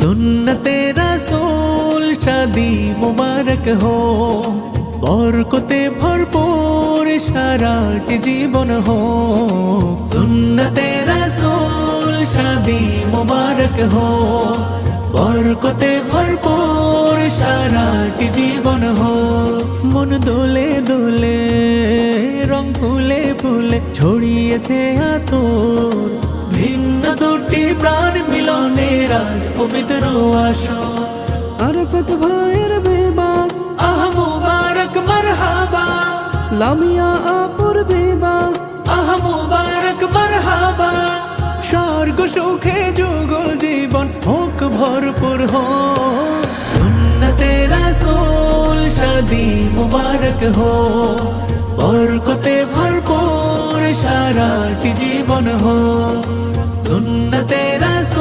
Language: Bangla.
सुन्नते रसूल शादी मुबारक हो, बरकते भरपूर साराटी जीवन हो। सुन्नते रसूल शादी मुबारक हो, बरकते भरपूर साराटी जीवन हो। मन दोले दोले रंग फुले फुले ছড়িয়েছে আতর, ভিন্ন দুটি প্রাণ মিলনের আজ পবিত্র আসর। আরাফাত ভাইয়ের বিবাহ, আহ মুবারক মারহাবা, লামিয়া আপুর বিবাহ, আহ মুবারক মারহাবা। স্বর্গ সুখে যুগল জীবন হোক ভরপুর हो। সুন্নতে রাসূল শাদি মুবারক हो, বরকতে ভরপুর সারাটি জীবন हो। সুন্নতে রাসূল